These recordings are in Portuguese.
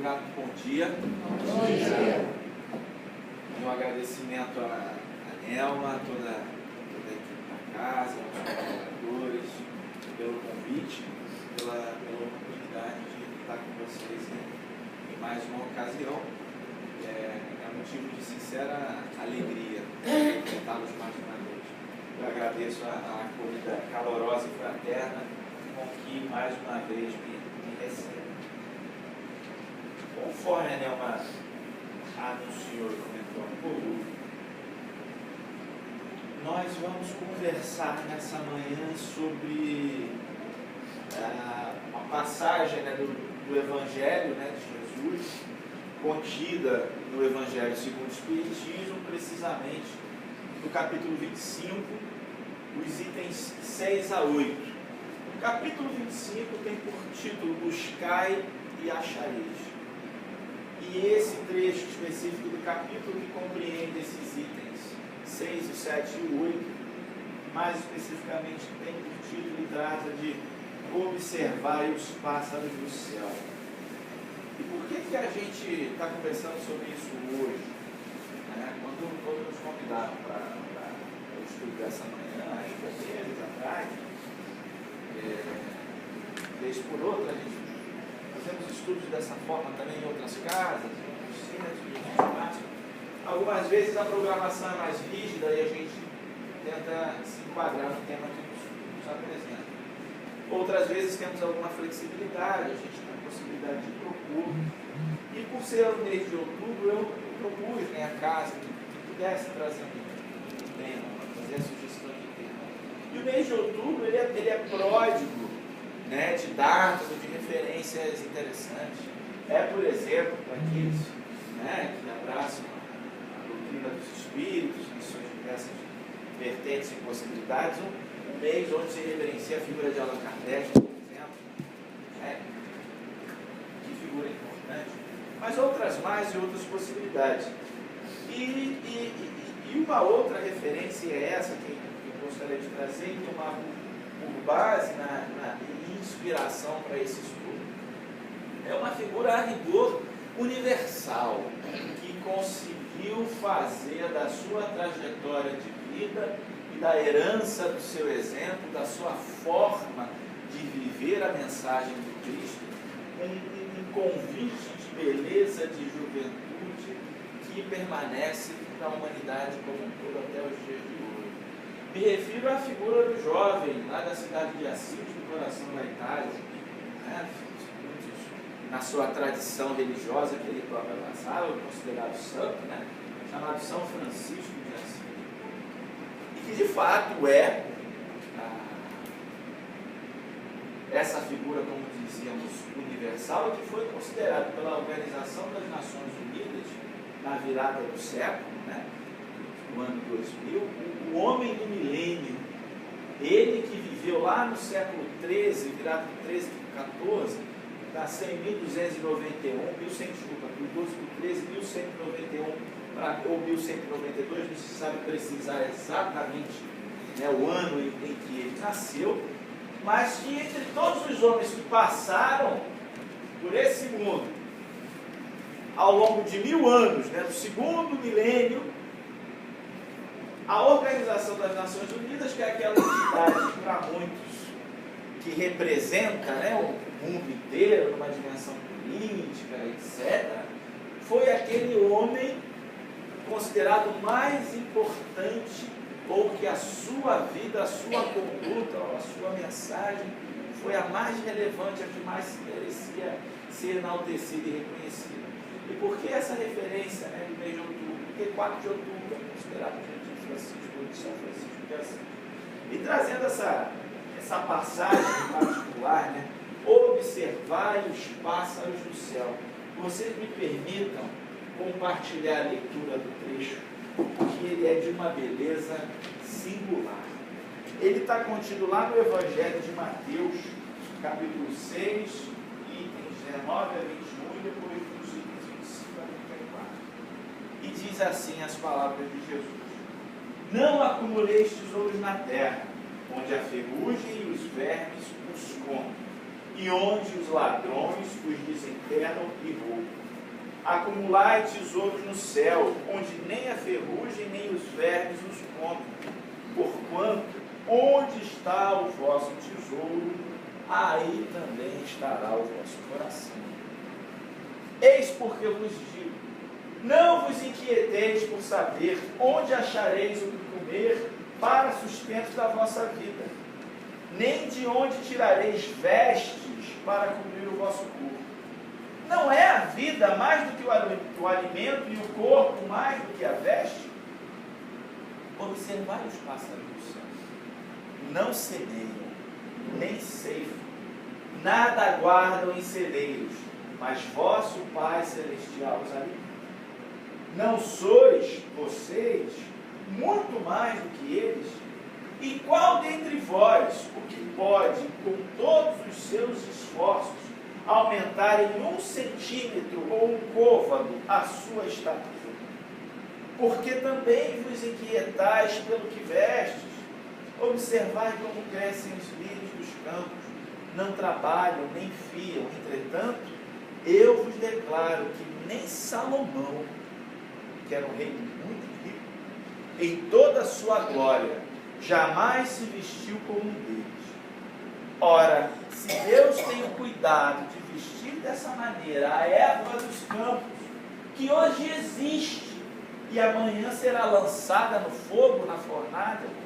Obrigado, bom dia. Bom dia. Um agradecimento a Nelma, toda a equipe da casa, aos colaboradores, pelo convite, pela oportunidade de estar com vocês em mais uma ocasião. É motivo de sincera alegria enfrentá-los mais uma vez. Eu agradeço a acolhida calorosa e fraterna com que mais uma vez me recebe. Conforme a Nelma anunciou e comentou um pouco, nós vamos conversar nessa manhã sobre uma passagem do Evangelho de Jesus, contida no Evangelho segundo o Espiritismo, precisamente no capítulo 25, os itens 6 a 8. O capítulo 25 tem por título Buscai e Achareis. E esse trecho específico do capítulo que compreende esses itens 6, o 7 e o 8, mais especificamente tem por título e trata de Observai os pássaros do céu. E por que a gente está conversando sobre isso hoje? Quando nos convidaram para o estudo dessa manhã, ainda meses atrás, vez por outra, a gente fazemos estudos dessa forma também em outras casas, em outros centros, algumas vezes a programação é mais rígida e a gente tenta se enquadrar no tema que nos apresenta. Outras vezes temos alguma flexibilidade, a gente tem a possibilidade de propor. E por ser o mês de outubro, eu propus a casa que pudesse trazer um tema, fazer a sugestão de tema. E o mês de outubro ele é pródigo de datas ou de referências interessantes. Por exemplo, para aqueles que abraçam a doutrina dos espíritos, em suas diversas vertentes e possibilidades, um mês onde se reverencia a figura de Allan Kardec, por exemplo, que figura importante, mas outras mais e outras possibilidades. E uma outra referência é essa que eu gostaria de trazer e tomar por base na inspiração para esse estudo. É uma figura a rigor universal, que conseguiu fazer da sua trajetória de vida e da herança do seu exemplo, da sua forma de viver a mensagem do Cristo, um convite de beleza, de juventude, que permanece na humanidade como um todo até os dias de hoje. Me refiro à figura do jovem, lá da cidade de Assis, no coração da Itália, na sua tradição religiosa que ele próprio abraçava, considerado santo, chamado São Francisco de Assis. E que de fato é essa figura, como dizíamos, universal, que foi considerado pela Organização das Nações Unidas, na virada do século, no ano 2000, o homem do milênio. Ele que viveu lá no século XIII, virado do XIII para o XIV, nasceu em 1291, do 12 para o 13, 1191 ou 1192, não se sabe precisar exatamente o ano em que ele nasceu, mas que entre todos os homens que passaram por esse mundo, ao longo de 1000 anos, do segundo milênio, a Organização das Nações Unidas, que é aquela entidade para muitos que representa o mundo inteiro, numa dimensão política, etc., foi aquele homem considerado mais importante, ou que a sua vida, a sua conduta, a sua mensagem foi a mais relevante, a que mais merecia ser enaltecida e reconhecida. E por que essa referência do mês de outubro? Porque 4 de outubro é considerado de Francisco, de São Francisco de Assis. E trazendo essa passagem em particular, observai os pássaros do céu. Vocês me permitam compartilhar a leitura do trecho, porque ele é de uma beleza singular. Ele está contido lá no Evangelho de Mateus, capítulo 6, itens 19 a 21, e depois dos itens 25 a 34. E diz assim as palavras de Jesus: não acumuleis tesouros na terra, onde a ferrugem e os vermes os comem, e onde os ladrões os desenterram e roubam. Acumulai tesouros no céu, onde nem a ferrugem nem os vermes os comem. Porquanto, onde está o vosso tesouro, aí também estará o vosso coração. Eis porque vos digo, não vos inquieteis por saber onde achareis o que comer para sustento da vossa vida, nem de onde tirareis vestes para cobrir o vosso corpo. Não é a vida mais do que o alimento e o corpo mais do que a veste? Observai os pássaros do céu. Não semeiam, nem ceifam, nada guardam em celeiros, mas vosso Pai Celestial os alimenta. Não sois vocês muito mais do que eles? E qual dentre vós o que pode, com todos os seus esforços, aumentar em 1 centímetro ou 1 côvado a sua estatura? Porque também vos inquietais pelo que vestes. Observai como crescem os lírios dos campos, não trabalham nem fiam. Entretanto, eu vos declaro que nem Salomão, que era um rei muito rico, em toda a sua glória, jamais se vestiu como um deles. Ora, se Deus tem o cuidado de vestir dessa maneira a erva dos campos, que hoje existe e amanhã será lançada no fogo, na fornalha,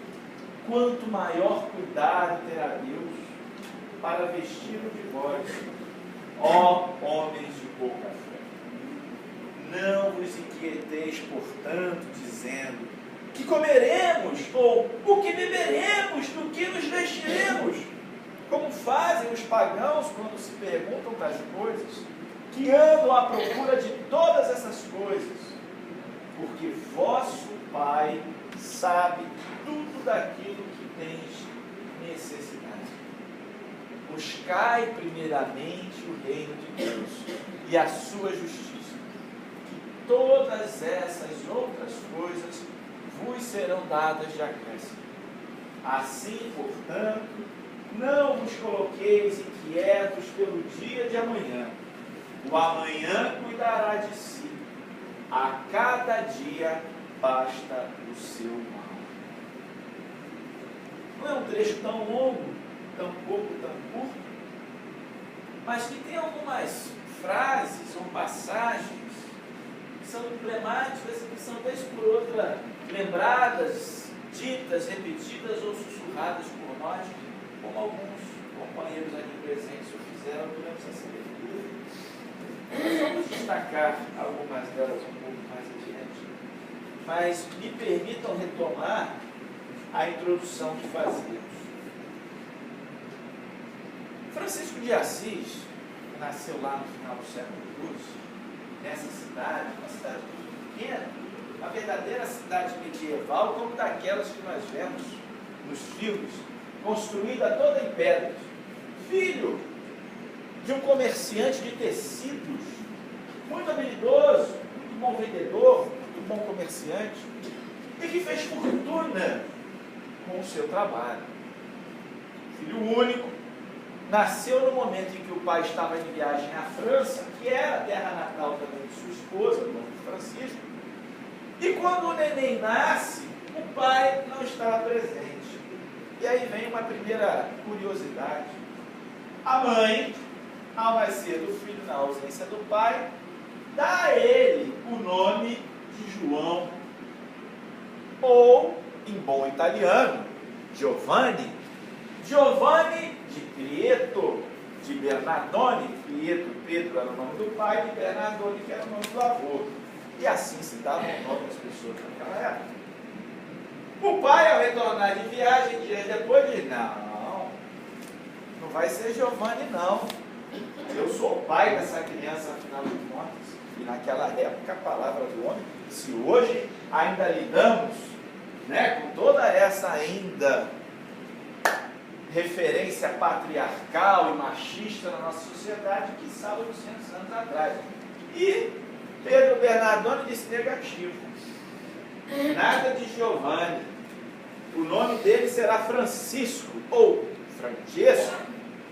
quanto maior cuidado terá Deus para vestir-o de vós, ó homens de pouca fé. Não vos inquieteis, portanto, dizendo: que comeremos, ou o que beberemos, do que nos vestiremos? Como fazem os pagãos quando se perguntam das coisas, que andam à procura de todas essas coisas, porque vosso Pai sabe tudo daquilo que tens necessidade. Buscai primeiramente o reino de Deus e a sua justiça, que todas essas outras coisas vos serão dadas de acréscimo. Assim, portanto, não vos coloqueis inquietos pelo dia de amanhã. O amanhã cuidará de si. A cada dia basta o seu mal. Não é um trecho tão longo, tão pouco, tão curto, mas que tem algumas frases ou passagens que são emblemáticas e que são, vez por outra, lembradas, ditas, repetidas ou sussurradas por nós, como alguns companheiros aqui presentes o fizeram durante essa leitura. Nós vamos destacar algumas delas um pouco mais adiante, mas me permitam retomar a introdução que fazíamos. Francisco de Assis, que nasceu lá no final do século XII, nessa cidade, uma cidade muito pequena, uma verdadeira cidade medieval, como daquelas que nós vemos nos filmes, construída toda em pedras, filho de um comerciante de tecidos, muito habilidoso, muito bom vendedor, muito bom comerciante, e que fez fortuna com o seu trabalho. Filho único, nasceu no momento em que o pai estava em viagem à França, que era a terra natal também de sua esposa, do nome de Francisco, e quando o neném nasce, o pai não estava presente. E aí vem uma primeira curiosidade. A mãe, ao nascer do filho na ausência do pai, dá a ele o nome de João, ou, em bom italiano, Giovanni de Pietro, de Bernardone. Pietro, Pedro era o nome do pai, e Bernardone, que era o nome do avô. E assim se davam o nome das pessoas naquela época. O pai, ao retornar de viagem, dias depois, diz: não vai ser Giovanni, não. Eu sou o pai dessa criança, afinal de contas. E naquela época, a palavra do homem, se hoje ainda lidamos, né, com toda essa ainda referência patriarcal e machista na nossa sociedade, que estava 200 anos atrás. E Pedro Bernardone disse negativo. Nada de Giovanni. O nome dele será Francisco, ou Francesco,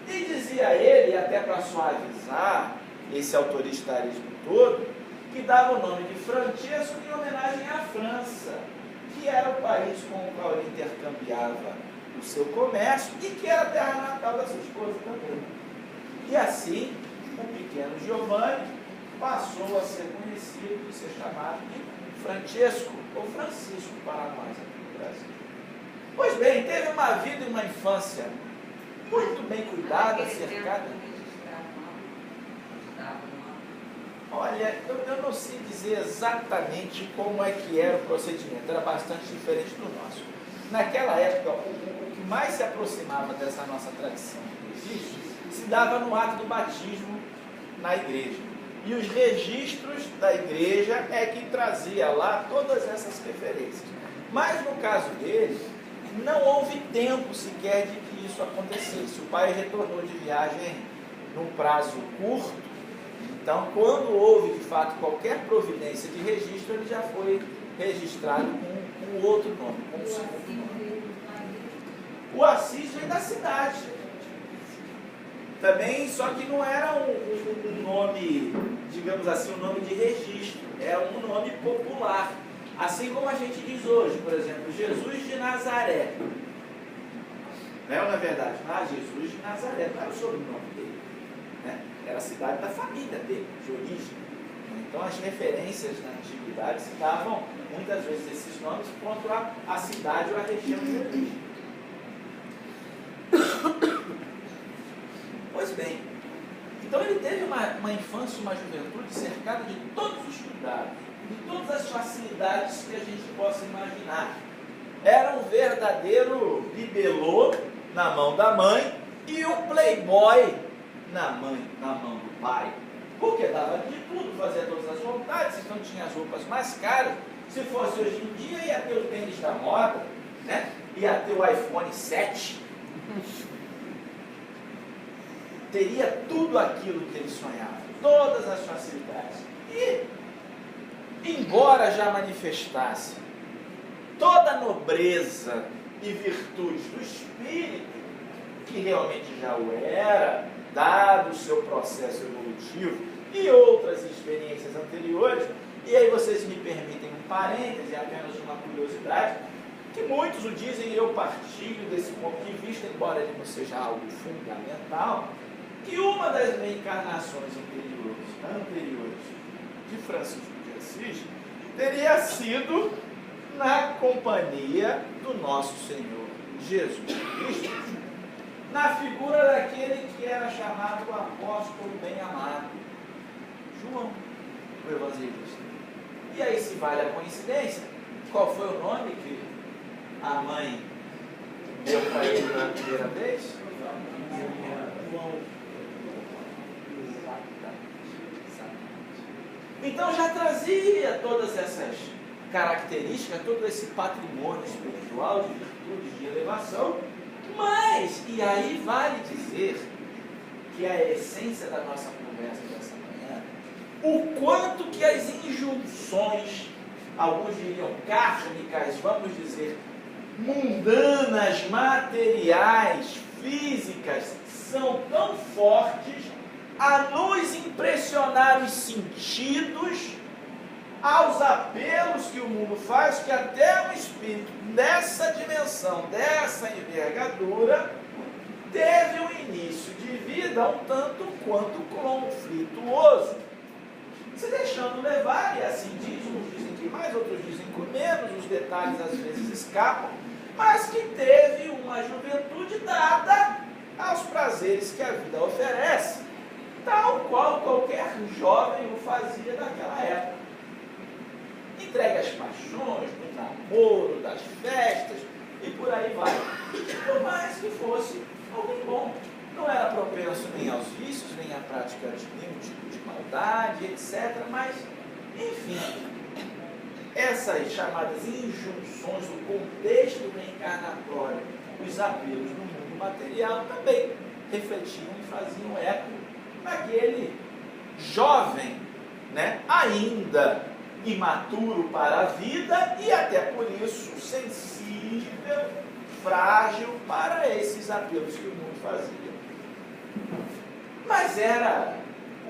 E dizia ele, até para suavizar esse autoritarismo todo, que dava o nome de Francesco em homenagem à França, que era o país com o qual ele intercambiava o seu comércio e que era a terra natal da sua esposa também. E assim, o pequeno Giovanni passou a ser conhecido e ser chamado de Francesco, ou Francisco para nós aqui no Brasil. Pois bem, teve uma vida e uma infância muito bem cuidada, cercada. Olha, eu não sei dizer exatamente como é que era o procedimento, era bastante diferente do nosso. Naquela época, o que mais se aproximava dessa nossa tradição que existe, se dava no ato do batismo na igreja. E os registros da igreja é que trazia lá todas essas referências. Mas no caso dele, não houve tempo sequer de que isso acontecesse. O pai retornou de viagem num prazo curto. Então, quando houve, de fato, qualquer providência de registro, ele já foi registrado com outro nome, com o segundo nome. O Assis vem da cidade. Também, só que não era um nome, digamos assim, um nome de registro. Era um nome popular. Assim como a gente diz hoje, por exemplo, Jesus de Nazaré. Não é verdade? Ah, Jesus de Nazaré, não era o sobrenome dele. Né? Era a cidade da família dele, de origem. Então as referências na antiguidade se davam muitas vezes esses nomes quanto à cidade ou à região de origem. Pois bem, então ele teve uma infância, uma juventude cercada de todos os cuidados, de todas as facilidades que a gente possa imaginar. Era um verdadeiro bibelô na mão da mãe e um playboy na mão do pai, porque dava de tudo, fazia todas as vontades, então tinha as roupas mais caras. Se fosse hoje em dia, ia ter o tênis da moda, né? Ia ter o iPhone 7, teria tudo aquilo que ele sonhava, todas as facilidades. E, embora já manifestasse toda a nobreza e virtude do espírito, que realmente já o era, dado o seu processo evolutivo e outras experiências anteriores, e aí vocês me permitem um parêntese, apenas uma curiosidade, que muitos o dizem e eu partilho desse ponto de vista, embora ele não seja algo fundamental, que uma das reencarnações anteriores de Francisco de Assis teria sido na companhia do nosso Senhor Jesus Cristo, na figura daquele que era chamado o apóstolo bem-amado, João, o evangelista. E aí, se vale a coincidência, qual foi o nome que a mãe deu para ele na primeira vez? João. Então já trazia todas essas características, todo esse patrimônio espiritual de virtudes de elevação. Mas, e aí vale dizer que a essência da nossa conversa dessa manhã, o quanto que as injunções, alguns diriam kármicas, vamos dizer, mundanas, materiais, físicas, são tão fortes a nos impressionar os sentidos, aos apelos que o mundo faz, que até um espírito dessa dimensão, dessa envergadura, teve um início de vida um tanto quanto conflituoso, se deixando levar, e assim diz, uns dizem que mais, outros dizem que menos, os detalhes às vezes escapam, mas que teve uma juventude dada aos prazeres que a vida oferece, tal qual qualquer jovem o fazia naquela época. Entregue às paixões, do namoro, das festas, e por aí vai. Por mais que fosse alguém bom. Não era propenso nem aos vícios, nem à prática de nenhum tipo de maldade, etc. Mas, enfim, essas chamadas injunções, o contexto reencarnatório, os apelos no mundo material também refletiam e faziam eco naquele jovem, né, ainda imaturo para a vida e até por isso sensível, frágil para esses apelos que o mundo fazia. Mas era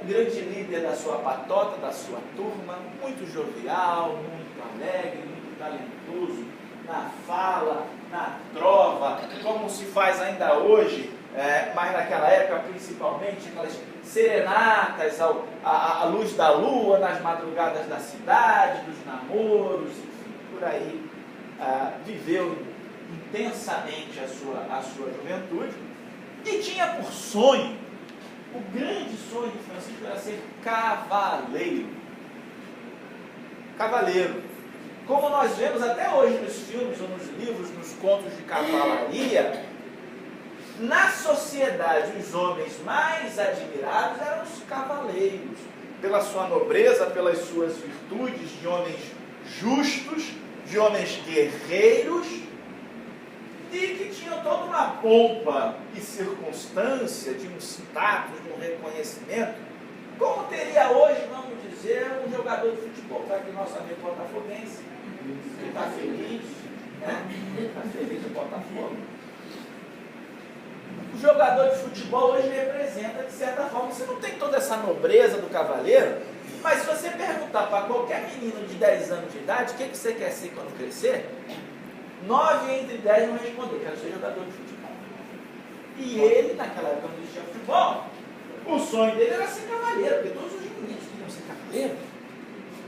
o grande líder da sua patota, da sua turma, muito jovial, muito alegre, muito talentoso na fala, na trova, como se faz ainda hoje, mas naquela época principalmente, aquelas serenatas à luz da lua, nas madrugadas da cidade, dos namoros, enfim, por aí. Viveu intensamente a sua juventude e tinha por sonho, o grande sonho de Francisco era ser cavaleiro. Cavaleiro. Como nós vemos até hoje nos filmes ou nos livros, nos contos de cavalaria, na sociedade os homens mais admirados eram os cavaleiros, pela sua nobreza, pelas suas virtudes, de homens justos, de homens guerreiros, e que tinham toda uma pompa e circunstância de um status, de um reconhecimento, como teria hoje, vamos dizer, um jogador de futebol. Está aqui nosso amigo botafoguense, que está feliz, né? Está feliz no Botafogo. O jogador de futebol hoje representa, de certa forma, você não tem toda essa nobreza do cavaleiro, mas se você perguntar para qualquer menino de 10 anos de idade, o que você quer ser quando crescer? 9 entre 10 não respondeu, quero ser jogador de futebol. E ele, naquela época, não existia futebol, o sonho dele era ser cavaleiro, porque todos os meninos queriam ser cavaleiro,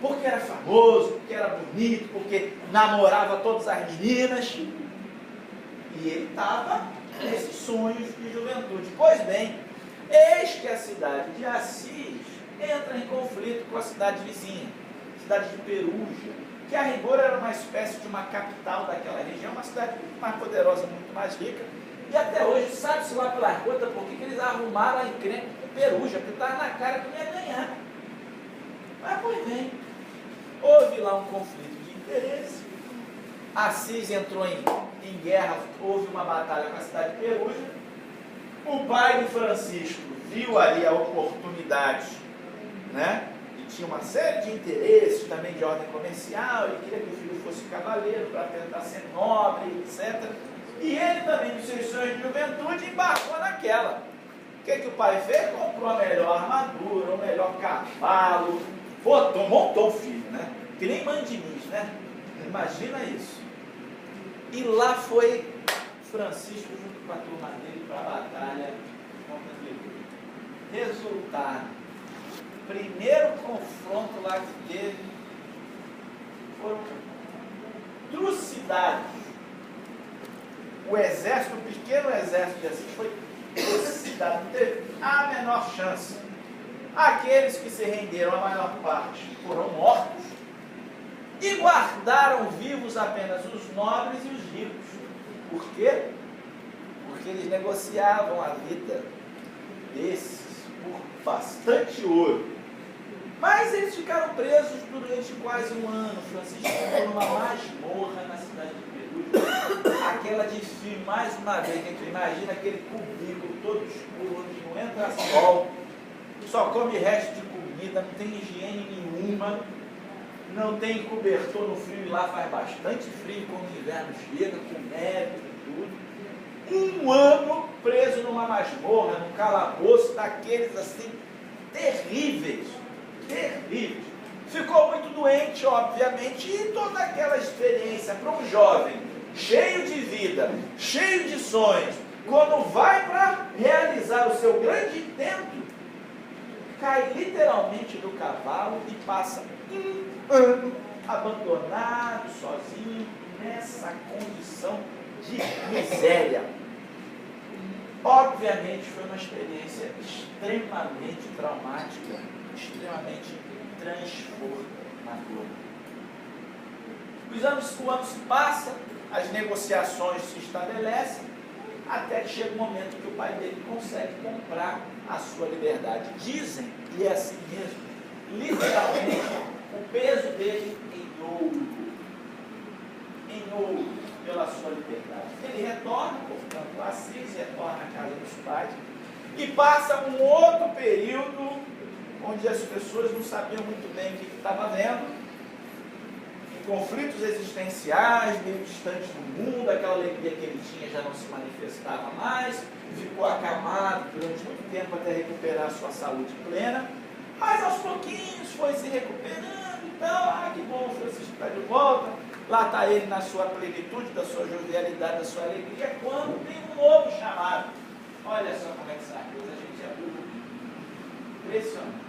porque era famoso, porque era bonito, porque namorava todas as meninas, e ele estava nesses sonhos de juventude. Pois bem, eis que a cidade de Assis entra em conflito com a cidade vizinha, a cidade de Perugia, que a rigor era uma espécie de uma capital daquela região, uma cidade muito mais poderosa, muito mais rica, e até hoje sabe-se lá pelas contas por que eles arrumaram a encrenca com Perugia, porque estava na cara que não ia ganhar. Mas pois bem, houve lá um conflito de interesse, Assis entrou em guerra, houve uma batalha com a cidade de Perugia, o pai de Francisco viu ali a oportunidade, né? Tinha uma série de interesses também de ordem comercial, ele queria que o filho fosse cavaleiro para tentar ser nobre, etc. E ele também, nos seus sonhos de juventude, embarcou naquela. O que o pai fez? Comprou a melhor armadura, o melhor cavalo, montou o filho, né? Que nem Mandinis, né? Imagina isso. E lá foi Francisco junto com a turma dele para a batalha contra Perugia. Resultado: primeiro confronto lá que teve foram trucidados. O exército, o pequeno exército de Assis foi trucidado, não teve a menor chance. Aqueles que se renderam, a maior parte, foram mortos e guardaram vivos apenas os nobres e os ricos. Por quê? Porque eles negociavam a vida desses por bastante ouro. Mas eles ficaram presos durante quase um ano. Francisco ficou numa masmorra na cidade de Perugia, aquela de filme, mais uma vez, que a gente imagina aquele cubículo todo escuro, onde não entra sol, só come resto de comida, não tem higiene nenhuma, não tem cobertor no frio, e lá faz bastante frio quando o inverno chega, com neve e tudo. Um ano preso numa masmorra, num calabouço daqueles assim, terríveis. Ficou muito doente, obviamente, e toda aquela experiência para um jovem cheio de vida, cheio de sonhos, quando vai para realizar o seu grande intento, cai literalmente do cavalo e passa um ano abandonado, sozinho, nessa condição de miséria. Obviamente foi uma experiência extremamente traumática, extremamente transformadora. O ano se passa, as negociações se estabelecem, até que chega o momento que o pai dele consegue comprar a sua liberdade. Dizem, e é assim mesmo, literalmente, o peso dele em ouro, pela sua liberdade. Ele retorna, portanto, a Assis, retorna à casa dos pais, e passa um outro período onde as pessoas não sabiam muito bem o que estava vendo, conflitos existenciais, meio distante do mundo, aquela alegria que ele tinha já não se manifestava mais, ficou acamado durante muito tempo até recuperar sua saúde plena, mas aos pouquinhos foi se recuperando e tal. Que bom, Francisco está de volta, lá está ele na sua plenitude, da sua jovialidade, da sua alegria, quando tem um novo chamado. Olha só como é que essa coisa, a gente é burro. Impressionante.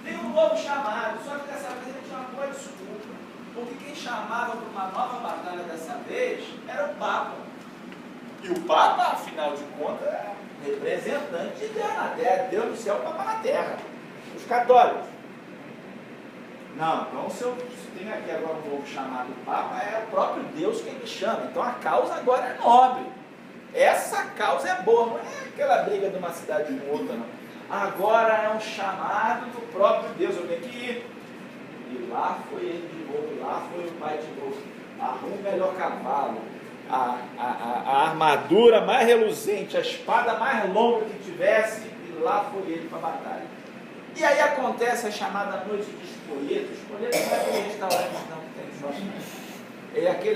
Tem um novo chamado, só que dessa vez ele tinha uma boa desculpa, porque quem chamava para uma nova batalha dessa vez era o Papa. E o Papa, afinal de contas, é representante de Deus na terra, Deus no céu, o Papa na terra. Os católicos. Não, então se tem aqui agora um novo chamado Papa, é o próprio Deus quem me chama. Então a causa agora é nobre. Essa causa é boa, não é aquela briga de uma cidade com outra, não. Agora é um chamado do próprio Deus, eu tenho que ir. E lá foi ele de novo, lá foi o pai de novo. Arruma o melhor cavalo, a armadura mais reluzente, a espada mais longa que tivesse, e lá foi ele para a batalha. E aí acontece a chamada noite de Spoleto. Spoleto não é aquele restaurante não que tem shopping.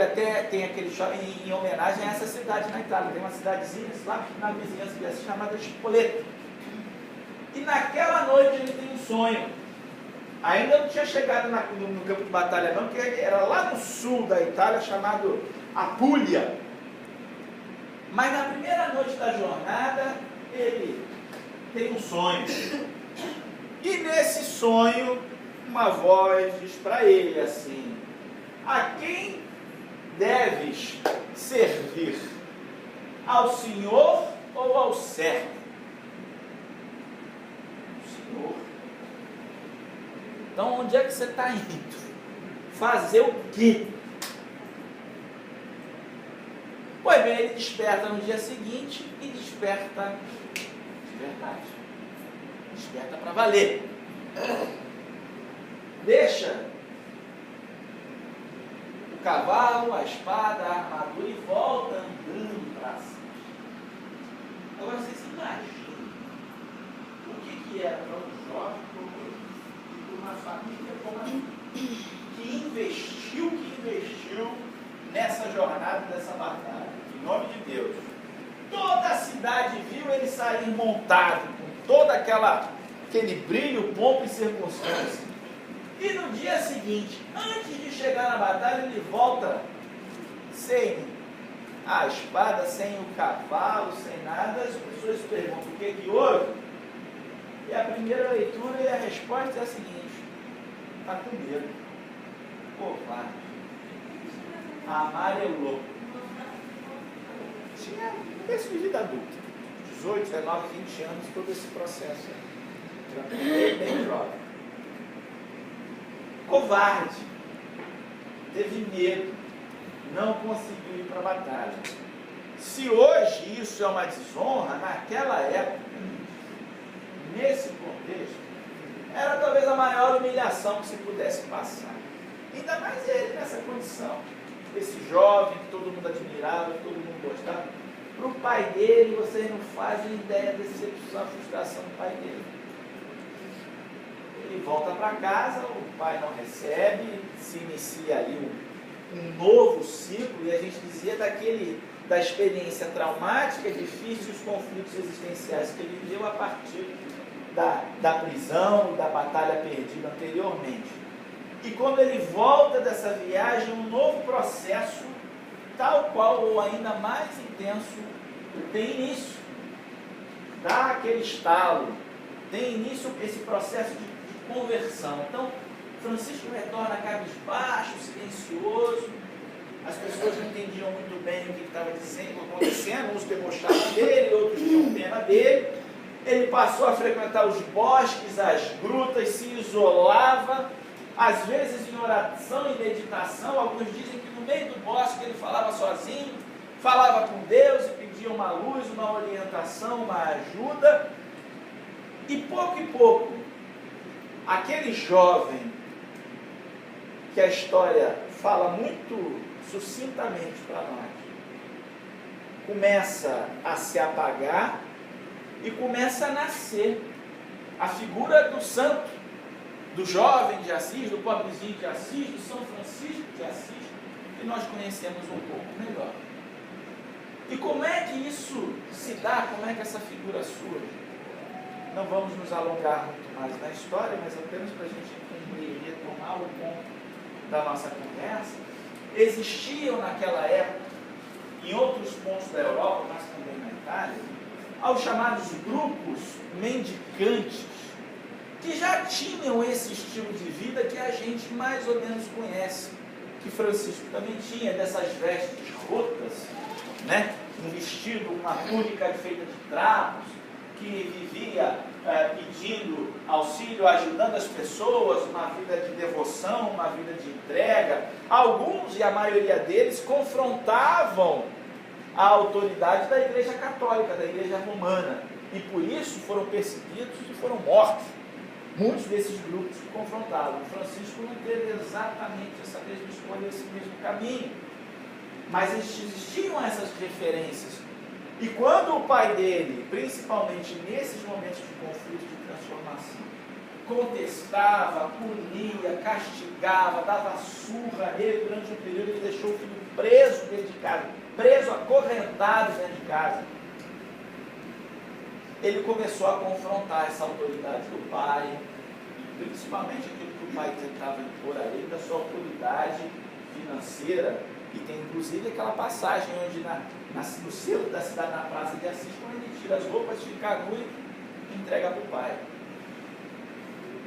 Até tem aquele shopping em homenagem a essa cidade na Itália. Tem uma cidadezinha lá na vizinhança que é chamada Spoleto. E naquela noite ele tem um sonho. Ainda não tinha chegado no campo de batalha não, porque era lá no sul da Itália, chamado Apulia. Mas na primeira noite da jornada, ele tem um sonho. E nesse sonho, uma voz diz para ele assim: a quem deves servir? Ao Senhor ou ao servo? Senhor. Então, onde é que você está indo? Fazer o quê? Pois bem, ele desperta no dia seguinte e desperta de verdade. Desperta para valer. Deixa o cavalo, a espada, a armadura e volta andando para cima. Agora vocês imaginam o que era para um jovem como ele, e para uma família como a minha, que investiu nessa jornada, nessa batalha, em nome de Deus. Toda a cidade viu ele sair montado, com todo aquele brilho, pompa e circunstância. E no dia seguinte, antes de chegar na batalha, ele volta sem a espada, sem o cavalo, sem nada. As pessoas perguntam o que houve. E a primeira leitura e a resposta é a seguinte: está com medo, covarde, amarelou. Tinha esse de vida adulta, 18, 19, 20 anos, todo esse processo. Bem jovem. Covarde, teve medo, não conseguiu ir para a batalha. Se hoje isso é uma desonra, naquela época, nesse contexto, era talvez a maior humilhação que se pudesse passar. Ainda mais ele nessa condição. Esse jovem que todo mundo admirava, que todo mundo gostava. Para o pai dele, vocês não fazem ideia da decepção, frustração do pai dele. Ele volta para casa, o pai não recebe, se inicia ali um novo ciclo, e a gente dizia da experiência traumática, difícil, os conflitos existenciais que ele viveu a partir da prisão, da batalha perdida anteriormente. E quando ele volta dessa viagem, um novo processo, tal qual ou ainda mais intenso, tem início. Dá aquele estalo, tem início esse processo de conversão. Então, Francisco retorna cabisbaixo, silencioso. As pessoas não entendiam muito bem o que estava acontecendo, uns debochavam dele, outros tinham pena dele. Ele passou a frequentar os bosques, as grutas, se isolava, às vezes em oração e meditação. Alguns dizem que no meio do bosque ele falava sozinho, falava com Deus e pedia uma luz, uma orientação, uma ajuda. E pouco, aquele jovem que a história fala muito sucintamente para nós, começa a se apagar e começa a nascer a figura do santo, do jovem de Assis, do pobrezinho de Assis, do São Francisco de Assis, que nós conhecemos um pouco melhor. E como é que isso se dá? Como é que essa figura surge? Não vamos nos alongar muito mais na história, mas apenas para a gente entender e retomar o ponto da nossa conversa. Existiam naquela época, em outros pontos da Europa, mas também na Itália, aos chamados grupos mendicantes, que já tinham esse estilo de vida que a gente mais ou menos conhece, que Francisco também tinha, dessas vestes rotas, né? Um vestido, uma túnica feita de trapos, que vivia pedindo auxílio, ajudando as pessoas, uma vida de devoção, uma vida de entrega. Alguns, e a maioria deles, confrontavam a autoridade da Igreja Católica, da Igreja Romana, e por isso foram perseguidos e foram mortos. Muitos desses grupos que confrontavam. Francisco não teve exatamente essa mesma escolha, esse mesmo caminho. Mas existiam essas referências. E quando o pai dele, principalmente nesses momentos de conflito, de transformação, contestava, punia, castigava, dava surra nele durante um período, ele deixou o filho preso dentro de casa, preso, acorrentado dentro de casa. Ele começou a confrontar essa autoridade do pai, principalmente aquilo que o pai tentava impor a ele, da sua autoridade financeira. E tem inclusive aquela passagem onde no centro da cidade, na praça de Assis, quando ele tira as roupas, fica nu e entrega para o pai.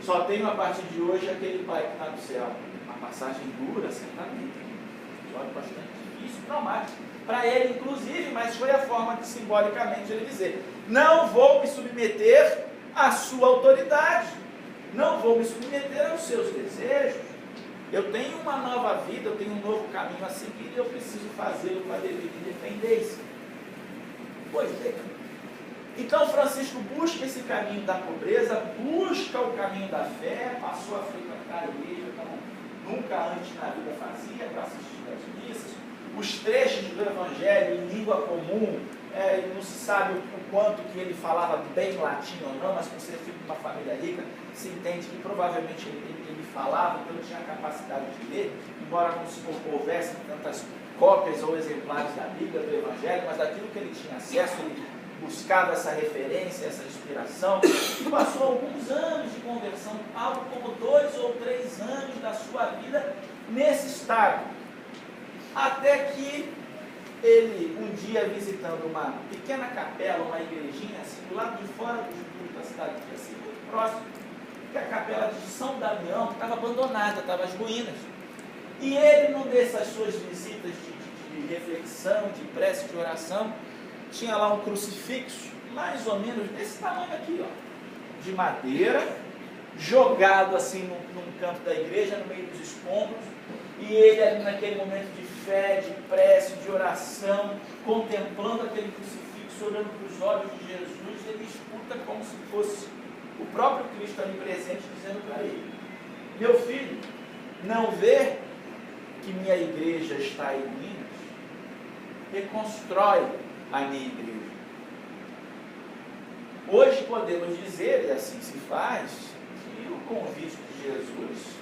Só tenho a partir de hoje aquele pai que está no céu. Uma passagem dura, certamente. Um episódio bastante difícil, traumático. Para ele, inclusive, mas foi a forma de simbolicamente ele dizer: não vou me submeter à sua autoridade. Não vou me submeter aos seus desejos. Eu tenho uma nova vida, eu tenho um novo caminho a seguir e eu preciso fazê-lo com a devida independência. Pois bem. Então Francisco busca esse caminho da pobreza, busca o caminho da fé, passou a frequentar a igreja como nunca antes na vida fazia, para assistir às missas. Os trechos do Evangelho em língua comum, não se sabe o quanto que ele falava bem latim ou não, mas por ser filho de uma família rica, se entende que provavelmente ele falava, então tinha a capacidade de ler, embora não se houvesse tantas cópias ou exemplares da Bíblia, do Evangelho, mas daquilo que ele tinha acesso, ele buscava essa referência, essa inspiração, e passou alguns anos de conversão, algo como 2 ou 3 anos da sua vida nesse estado, até que ele, um dia visitando uma pequena capela, uma igrejinha, assim, do lado de fora da cidade, assim, muito próximo, que é a capela de São Damião, que estava abandonada, estava às ruínas. E ele, numa dessas suas visitas de reflexão, de prece, de oração, tinha lá um crucifixo, mais ou menos desse tamanho aqui, ó, de madeira, jogado assim num canto da igreja, no meio dos escombros, e ele ali naquele momento de fé, de prece, de oração, contemplando aquele crucifixo, olhando para os olhos de Jesus, ele escuta como se fosse o próprio Cristo ali presente, dizendo para ele: meu filho, não vê que minha igreja está em ruínas? Reconstrói a minha igreja. Hoje podemos dizer, e assim se faz, que o convite de Jesus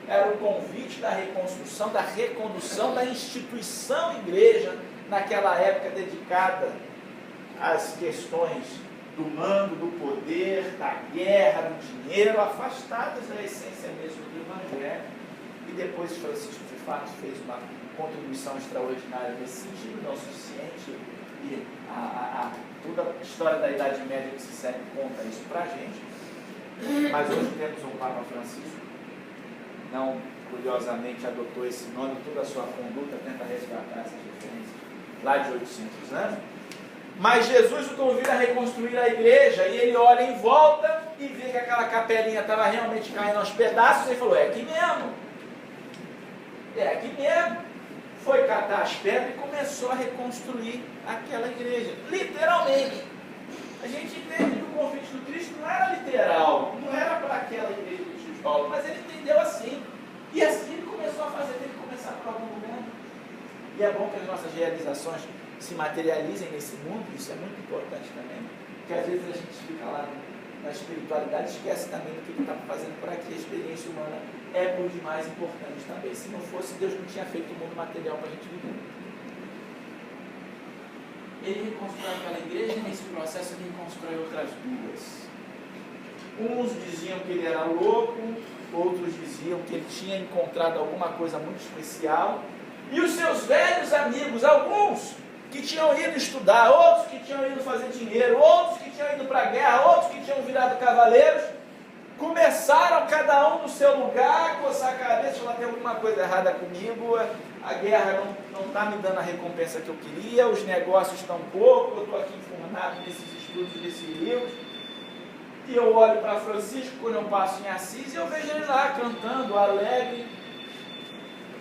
era o convite da reconstrução, da recondução da instituição igreja, naquela época dedicada às questões do mando, do poder, da guerra, do dinheiro, afastadas da essência mesmo do Evangelho. E depois Francisco, de fato, fez uma contribuição extraordinária nesse sentido, não suficiente, e toda a história da Idade Média que se segue conta isso para a gente. Mas hoje temos um Papa Francisco, não curiosamente adotou esse nome, toda a sua conduta tenta resgatar essas referências lá de 800 anos. Mas Jesus o convida a reconstruir a igreja, e ele olha em volta e vê que aquela capelinha estava realmente caindo aos pedaços, e ele falou: é aqui mesmo, é aqui mesmo. Foi catar as pedras e começou a reconstruir aquela igreja, literalmente. A gente entende que o convite do Cristo não era literal, não era para aquela igreja de tijolo, mas ele entendeu assim, e assim ele começou a fazer, tem que começar por algum momento. E é bom que as nossas realizações se materializem nesse mundo, isso é muito importante também, porque às vezes a gente fica lá na espiritualidade, esquece também do que ele está fazendo por aqui. A experiência humana é por demais importante também. Se não fosse, Deus não tinha feito o mundo material para a gente viver. Ele reconstrói aquela igreja e nesse processo ele reconstrói outras duas. Uns diziam que ele era louco, outros diziam que ele tinha encontrado alguma coisa muito especial. E os seus velhos amigos, alguns que tinham ido estudar, outros que tinham ido fazer dinheiro, outros que tinham ido para a guerra, outros que tinham virado cavaleiros, começaram cada um no seu lugar a coçar a cabeça, falar: tem alguma coisa errada comigo, a guerra não está me dando a recompensa que eu queria, os negócios estão pouco, eu estou aqui enfurnado nesses estudos, desses livros. E eu olho para Francisco quando eu passo em Assis e eu vejo ele lá cantando, alegre.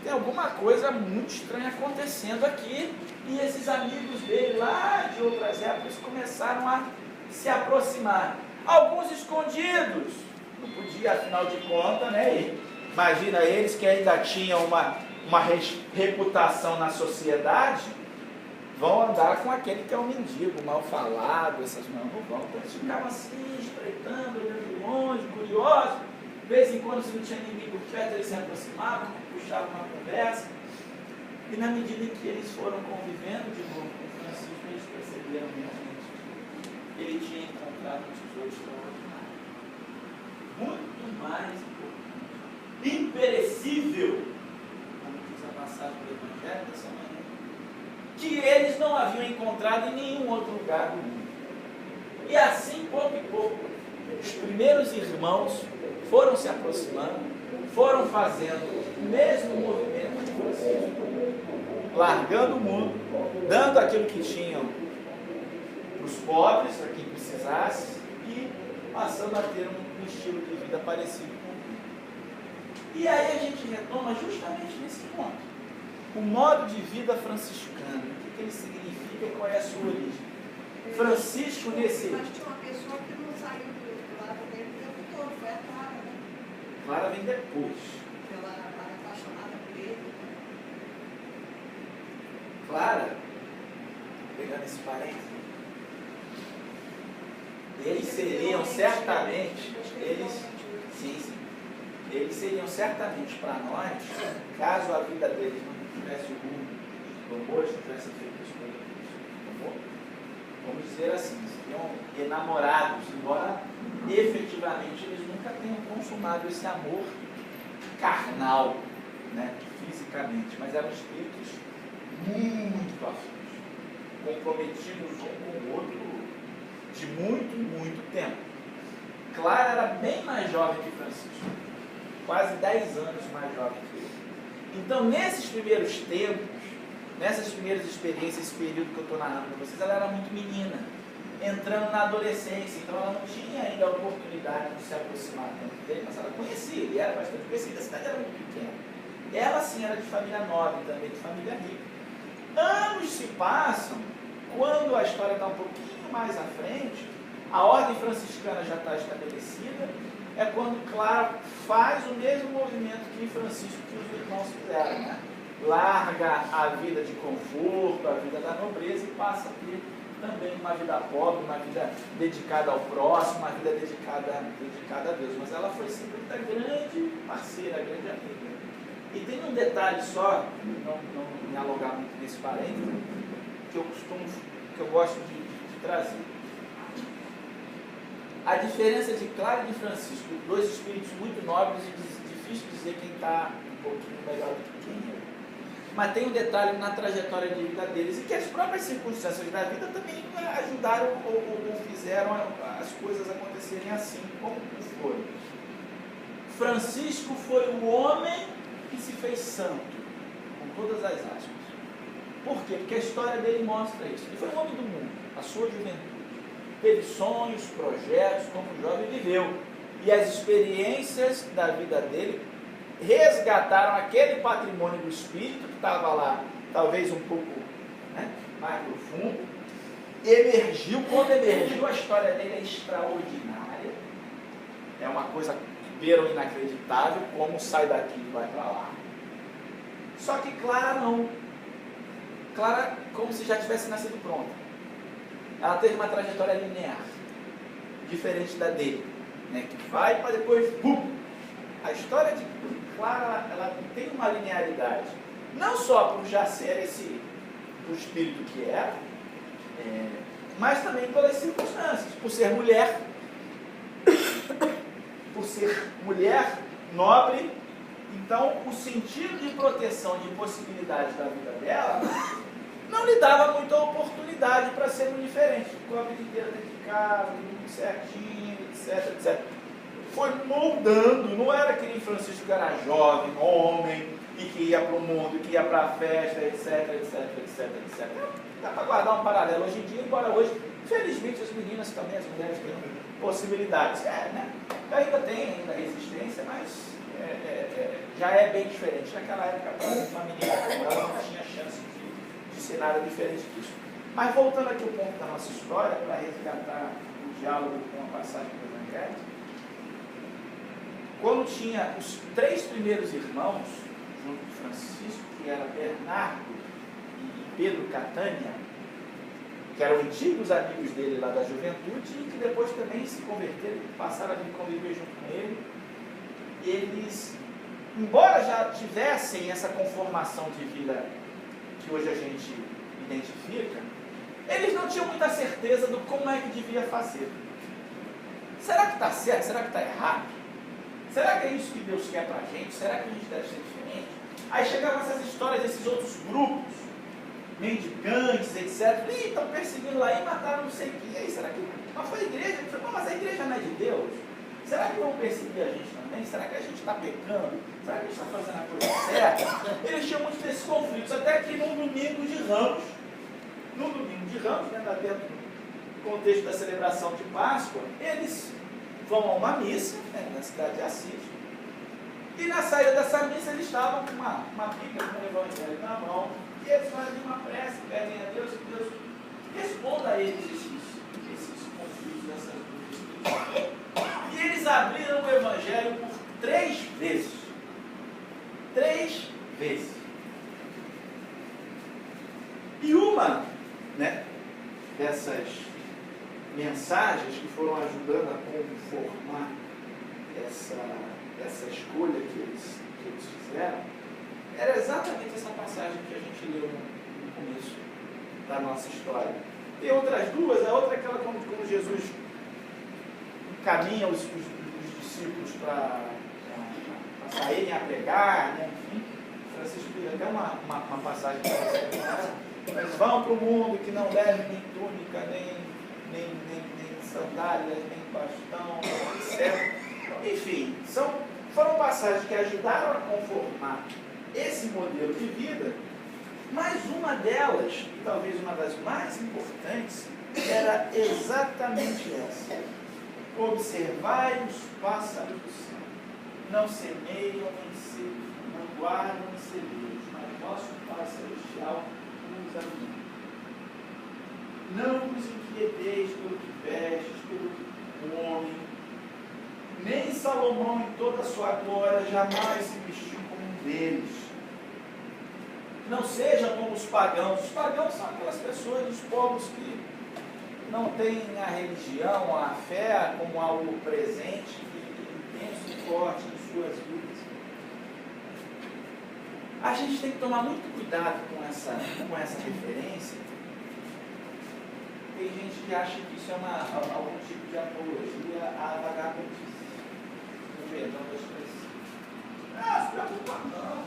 Tem alguma coisa muito estranha acontecendo aqui. E esses amigos dele lá de outras épocas começaram a se aproximar. Alguns escondidos. Não podia, afinal de contas, né? E imagina eles que ainda tinham uma reputação na sociedade, vão andar com aquele que é um mendigo, mal falado, essas não vão. Então eles ficavam assim, espreitando, olhando de longe, curiosos. De vez em quando, se não tinha ninguém por perto, eles se aproximavam, puxavam uma conversa. E na medida em que eles foram convivendo de novo com Francisco, eles perceberam realmente que ele tinha encontrado um tesouro extraordinário. Muito mais importante. Imperecível, como diz a passagem do Evangelho dessa manhã, que eles não haviam encontrado em nenhum outro lugar do mundo. E assim, pouco e pouco, os primeiros irmãos foram se aproximando, foram fazendo o mesmo movimento de Francisco, largando o mundo, dando aquilo que tinham para os pobres, para quem precisasse, e passando a ter um estilo de vida parecido com o dele. E aí a gente retoma justamente nesse ponto. O modo de vida franciscano, o que ele significa e qual é a sua origem. Francisco nesse... Mas tinha uma pessoa que não saiu do lado dele o tempo todo, foi a Clara, né? Clara vem depois. Ela era apaixonada por ele. Clara, pegando esse parênteses, eles seriam certamente, eles seriam certamente para nós, caso a vida deles não tivesse o rumo do amor, não tivesse feito a escolha do amor, vamos dizer assim, seriam enamorados, embora efetivamente eles nunca tenham consumado esse amor carnal, né, fisicamente, mas eram espíritos muito afins, comprometidos um com o outro de muito tempo. Clara era bem mais jovem que Francisco, quase 10 anos mais jovem que ele. Então, nesses primeiros tempos, nessas primeiras experiências, esse período que eu estou narrando para vocês, ela era muito menina, entrando na adolescência, então ela não tinha ainda a oportunidade de se aproximar tanto dele, mas ela conhecia, ele era bastante conhecido, a cidade era muito pequena. Ela sim era de família nobre, também de família rica. Anos se passam, quando a história está um pouquinho mais à frente, a ordem franciscana já está estabelecida, é quando Clara faz o mesmo movimento que Francisco que os irmãos fizeram, né? Larga a vida de conforto, a vida da nobreza e passa a ter também uma vida pobre, uma vida dedicada ao próximo, uma vida dedicada a Deus. Mas ela foi sempre a grande parceira, a grande amiga. E tem um detalhe só, não me alongar muito nesse parênteses, que eu gosto de trazer. A diferença de Clara e de Francisco, dois espíritos muito nobres e difícil dizer quem está um pouquinho melhor do que quem é. Mas tem um detalhe na trajetória de vida deles, e que as próprias circunstâncias da vida também ajudaram ou fizeram as coisas acontecerem assim, como foram. Francisco foi o homem que se fez santo, com todas as aspas. Por quê? Porque a história dele mostra isso. Ele foi um homem do mundo, a sua juventude. Teve sonhos, projetos, como jovem viveu. E as experiências da vida dele resgataram aquele patrimônio do espírito que estava lá, talvez um pouco, né, mais profundo. Emergiu, quando emergiu, a história dele é extraordinária. É uma coisa beira inacreditável, como sai daqui e vai para lá. Só que Clara não. Clara, como se já tivesse nascido pronta. Ela teve uma trajetória linear, diferente da dele, né? Que vai para depois, a história de Clara, ela tem uma linearidade, não só por já ser o espírito que era, mas também pelas circunstâncias, por ser mulher, nobre. Então, o sentido de proteção, de possibilidade da vida dela, não lhe dava muita oportunidade para ser muito diferente. Ficou a vida inteira dentro de casa, muito certinho, etc, etc. Foi moldando, não era que nem Francisco que era jovem, homem, e que ia para o mundo, que ia para a festa, etc, etc, etc, etc. Dá para guardar um paralelo hoje em dia, embora hoje, felizmente, as meninas também, as mulheres têm possibilidades. Né? Ainda tem resistência, mas já é bem diferente. Naquela época, a menina ela não tinha chance de ser nada diferente disso. Mas voltando aqui ao ponto da nossa história, para resgatar o diálogo com a passagem do Evangelho, quando tinha os 3 primeiros irmãos, junto de Francisco, que era Bernardo e Pedro Catânia, que eram antigos amigos dele lá da juventude e que depois também se converteram, passaram a conviver junto com ele, eles, embora já tivessem essa conformação de vida que hoje a gente identifica, eles não tinham muita certeza do como é que devia fazer. Será que está certo? Será que está errado? Será que é isso que Deus quer para a gente? Será que a gente deve ser diferente? Aí chegavam essas histórias desses outros grupos, mendigantes, etc. Ih, estão perseguindo lá e mataram não sei o que. E aí, será que... Mas foi a igreja? Mas a igreja não é de Deus? Será que vão perseguir a gente também? Será que a gente está pecando? Será que a gente está fazendo a coisa certa? Eles tinham muitos desses conflitos, até que num domingo de Ramos, né, dentro do contexto da celebração de Páscoa, eles vão a uma missa, né, na cidade de Assis, e na saída dessa missa eles estavam com uma Bíblia com o Evangelho na mão, e eles fazem uma prece, pedem a Deus, que Deus responda a eles esses conflitos, essas dúvidas. E eles abriram o Evangelho por 3 vezes. 3 vezes. E uma, né, dessas mensagens que foram ajudando a conformar essa escolha que eles fizeram, era exatamente essa passagem que a gente leu no começo da nossa história. Tem outras duas, a outra é aquela como Jesus encaminha os discípulos para saírem a pregar, né? Enfim, Francisco diz até uma passagem que eles vão para o mundo que não levem nem túnica, nem sandálias, nem bastão, etc. Enfim, foram passagens que ajudaram a conformar esse modelo de vida, mas uma delas, e talvez uma das mais importantes, era exatamente essa: observai os pássaros do céu, não semeiam nem secam, não guardam em celeiros, mas vosso Pai Celestial os alimenta. Não vos inquieteis pelo que vestes, pelo que comem, nem Salomão em toda a sua glória jamais se vestiu como um deles. Não sejam como os pagãos. Os pagãos são aquelas pessoas dos povos que não têm a religião, a fé como algo presente e intenso e forte em suas vidas. A gente tem que tomar muito cuidado com essa referência. Tem gente que acha que isso é algum tipo de apologia à vagabundice. No perdão da expressão. Se preocupa não.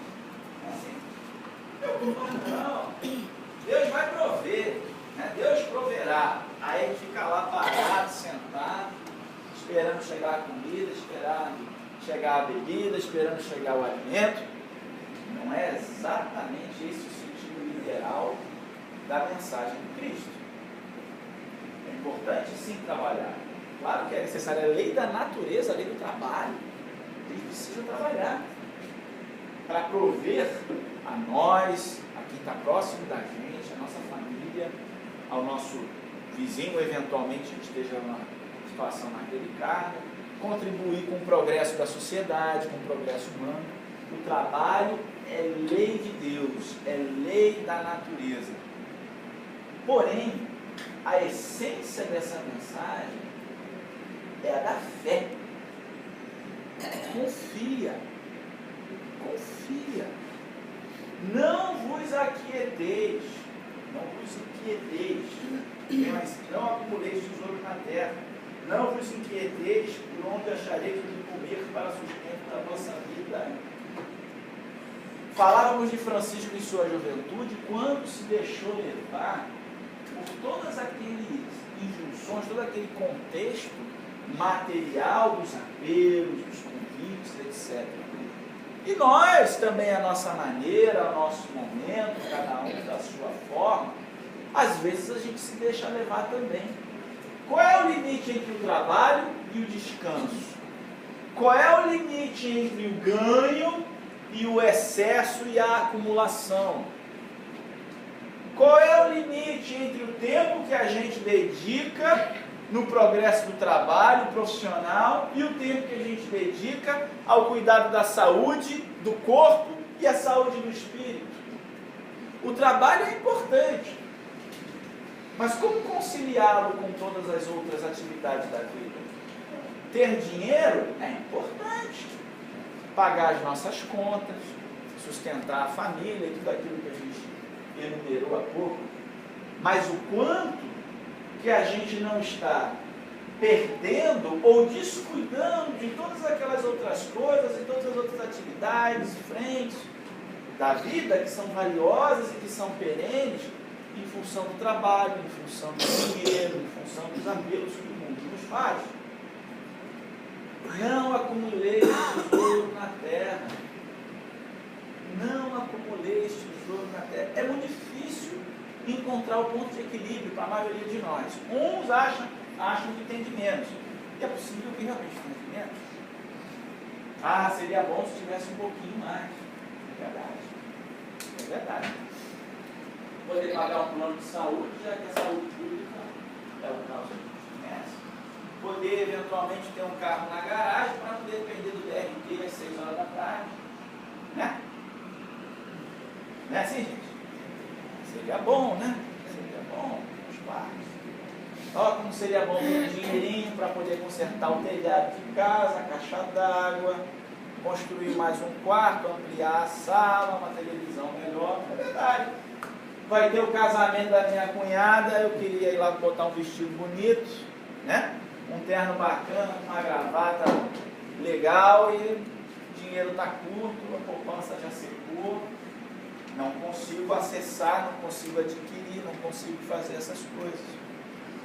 Assim, preocupa não. Deus vai prover. Né? Deus proverá. Aí ele fica lá parado, sentado, esperando chegar a comida, esperando chegar a bebida, esperando chegar o alimento. Não é exatamente esse o sentido literal da mensagem de Cristo. É importante sim trabalhar. Claro que é necessária a lei da natureza, a lei do trabalho. A gente precisa trabalhar para prover a nós, a quem está próximo da gente, a nossa família, ao nosso vizinho, eventualmente a gente esteja numa situação mais delicada, contribuir com o progresso da sociedade, com o progresso humano. O trabalho é lei de Deus, é lei da natureza. Porém, a essência dessa mensagem é a da fé. Confia. Confia. Não vos aquieteis. Não vos inquieteis. Não acumuleis tesouro na terra. Não vos inquieteis por onde achareis de comer para sustento da vossa vida. Falávamos de Francisco em sua juventude, quando se deixou levar por todas aquelas injunções, todo aquele contexto material dos apelos, dos convites, etc. E nós também, a nossa maneira, o nosso momento, cada um da sua forma, às vezes a gente se deixa levar também. Qual é o limite entre o trabalho e o descanso? Qual é o limite entre o ganho e o excesso e a acumulação? Qual é o limite entre o tempo que a gente dedica no progresso do trabalho profissional e o tempo que a gente dedica ao cuidado da saúde, do corpo e a saúde do espírito? O trabalho é importante, mas como conciliá-lo com todas as outras atividades da vida? Ter dinheiro é importante. Pagar as nossas contas, sustentar a família e tudo aquilo que a gente enumerou há pouco. Mas o quanto que a gente não está perdendo ou descuidando de todas aquelas outras coisas e todas as outras atividades e frentes da vida que são valiosas e que são perenes em função do trabalho, em função do dinheiro, em função dos apelos que o mundo nos faz. Não acumulei tesouro na terra. Não acumulei tesouro na terra. É muito difícil encontrar o ponto de equilíbrio para a maioria de nós. Uns acham que tem de menos. E é possível que realmente tenha de menos. Ah, seria bom se tivesse um pouquinho mais. É verdade. É verdade. Poder pagar um plano de saúde, já que a saúde pública é o caso que a gente conhece. Poder eventualmente ter um carro na garagem para não depender do DRT às 6 horas da tarde. Né? Não é assim, gente? Seria bom, né? Seria bom, os parques. Olha como seria bom ter um dinheirinho para poder consertar o telhado de casa, a caixa d'água, construir mais um quarto, ampliar a sala, uma televisão melhor. É verdade. Vai ter o casamento da minha cunhada, eu queria ir lá botar um vestido bonito, né? Um terno bacana, uma gravata legal e o dinheiro está curto, a poupança já secou, não consigo acessar, não consigo adquirir, não consigo fazer essas coisas.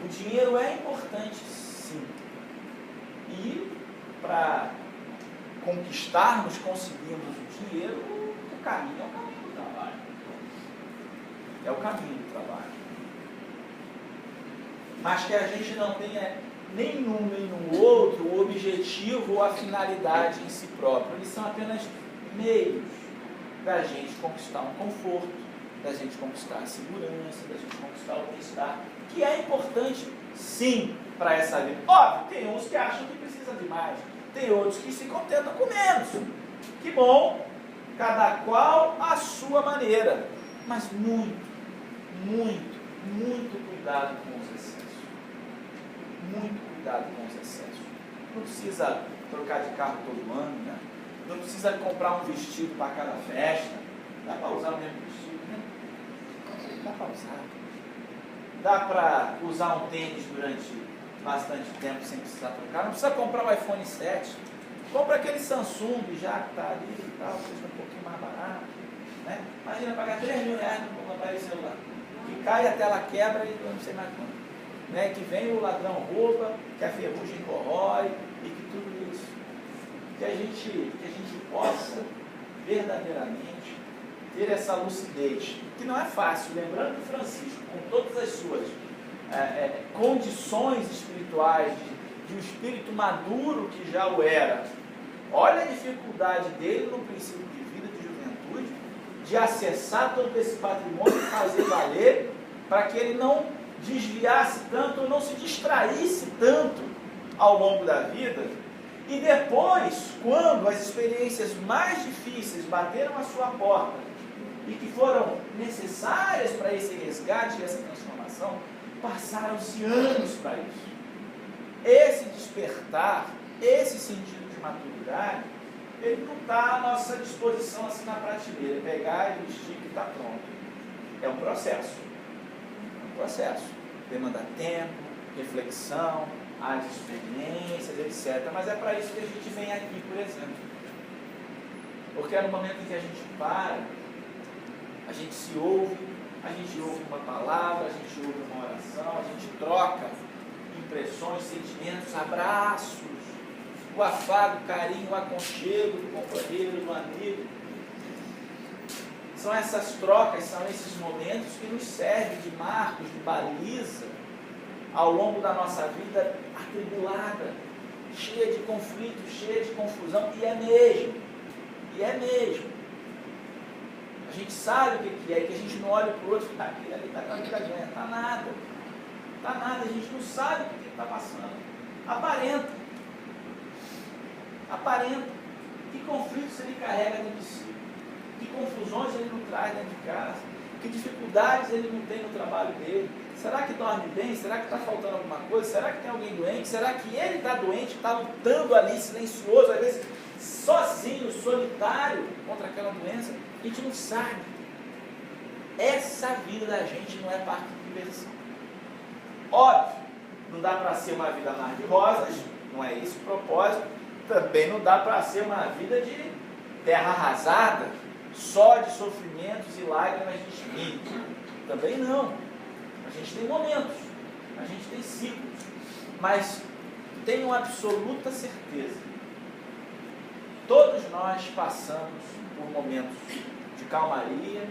O dinheiro é importante, sim. E para conquistarmos, conseguirmos o dinheiro, o caminho é o caminho do trabalho. É o caminho do trabalho. Mas que a gente não tenha nenhum nem no outro o objetivo ou a finalidade em si próprio. Eles são apenas meios da gente conquistar um conforto, da gente conquistar a segurança, da gente conquistar o bem-estar, que é importante, sim, para essa vida. Óbvio, tem uns que acham que precisa de mais, tem outros que se contentam com menos. Que bom, cada qual a sua maneira, mas muito cuidado com os excessos. Muito cuidado com os excessos. Não precisa trocar de carro todo ano, né? Não precisa comprar um vestido para cada festa. Dá para usar o mesmo vestido, né? Dá para usar. Dá para usar um tênis durante bastante tempo sem precisar trocar. Não precisa comprar um iPhone 7. Compra aquele Samsung já que está ali e tal, custa um pouquinho mais barato. Né? Imagina pagar R$3.000 no aparelho celular. Que cai, a tela quebra e eu não sei mais quando. Né? Que vem o ladrão rouba, que a ferrugem corrói e que tudo isso. Que a gente possa verdadeiramente ter essa lucidez, que não é fácil. Lembrando que Francisco, com todas as suas condições espirituais, de um espírito maduro que já o era, olha a dificuldade dele no princípio de vida, de juventude, de acessar todo esse patrimônio e fazer valer, para que ele não desviasse tanto, não se distraísse tanto ao longo da vida. E depois, quando as experiências mais difíceis bateram à sua porta e que foram necessárias para esse resgate e essa transformação, passaram-se anos para isso. esse despertar, esse sentido de maturidade, ele não está à nossa disposição assim na prateleira, pegar e vestir que está pronto. É um processo. É um processo. Demanda tempo, reflexão, as experiências, etc. Mas é para isso que a gente vem aqui, por exemplo. Porque é no momento em que a gente para, a gente se ouve, a gente ouve uma palavra, a gente ouve uma oração, a gente troca impressões, sentimentos, abraços, o afago, o carinho, o aconchego do companheiro, do amigo. São essas trocas, são esses momentos que nos servem de marcos, de baliza ao longo da nossa vida atribulada, cheia de conflitos, cheia de confusão, e é mesmo. E é mesmo. A gente sabe o que é, que a gente não olha para o outro e fala, aquele ali está com a vida ganha. Está nada. Está nada, a gente não sabe o que está passando. Aparenta. Aparenta. Que conflitos ele carrega dentro de si. Que confusões ele não traz dentro de casa. Que dificuldades ele não tem no trabalho dele. Será que dorme bem? Será que está faltando alguma coisa? Será que tem alguém doente? Será que ele está doente, está lutando ali, silencioso, às vezes sozinho, solitário, contra aquela doença? A gente não sabe. Essa vida da gente não é parque de diversão. Óbvio, não dá para ser uma vida mar de rosas, não é esse o propósito. Também não dá para ser uma vida de terra arrasada, só de sofrimentos e lágrimas de espírito. Também não. A gente tem momentos, a gente tem ciclos, mas tenho absoluta certeza, todos nós passamos por momentos de calmaria,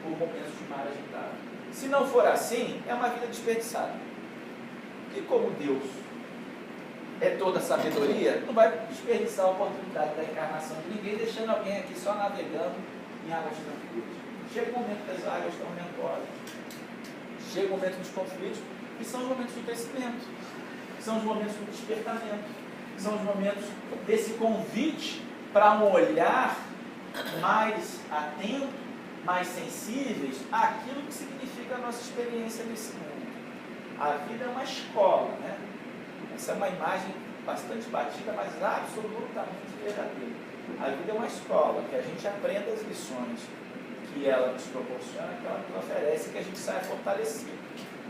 por momentos de mar agitado. Se não for assim, é uma vida desperdiçada. E como Deus é toda sabedoria, não vai desperdiçar a oportunidade da encarnação de ninguém, deixando alguém aqui só navegando em águas tranquilas. Chega o momento que as águas estão ventosas. Chega o momento dos conflitos, que são os momentos do crescimento, são os momentos do despertamento, são os momentos desse convite para um olhar mais atento, mais sensíveis àquilo que significa a nossa experiência nesse mundo. A vida é uma escola, né? Essa é uma imagem bastante batida, mas absolutamente verdadeira. A vida é uma escola, que a gente aprenda as lições que ela nos proporciona, que ela nos oferece, que a gente saia fortalecido,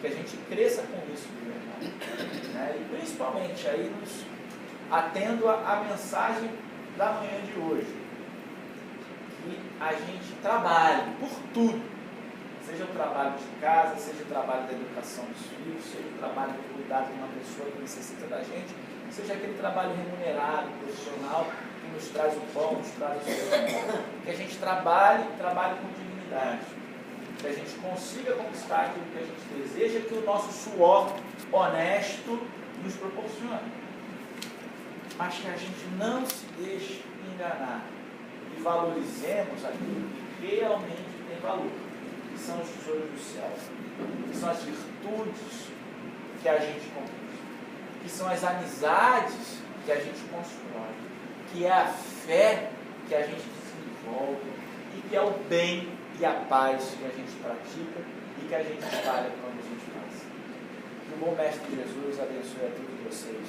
que a gente cresça com isso de verdade. Né? E principalmente aí nos atendo a mensagem da manhã de hoje, que a gente trabalhe por tudo, seja o trabalho de casa, seja o trabalho da educação dos filhos, seja o trabalho do cuidado de uma pessoa que necessita da gente, seja aquele trabalho remunerado, profissional, que nos traz o pão, nos traz o seu, que a gente trabalhe com dignidade, que a gente consiga conquistar aquilo que a gente deseja, que o nosso suor honesto nos proporciona, mas que a gente não se deixe enganar e valorizemos aquilo que realmente tem valor, que são os tesouros do céu, que são as virtudes que a gente conquista, que são as amizades que a gente constrói, que é a fé que a gente desenvolve e que é o bem e a paz que a gente pratica e que a gente espalha quando a gente faz. Que o bom Mestre Jesus abençoe a todos vocês.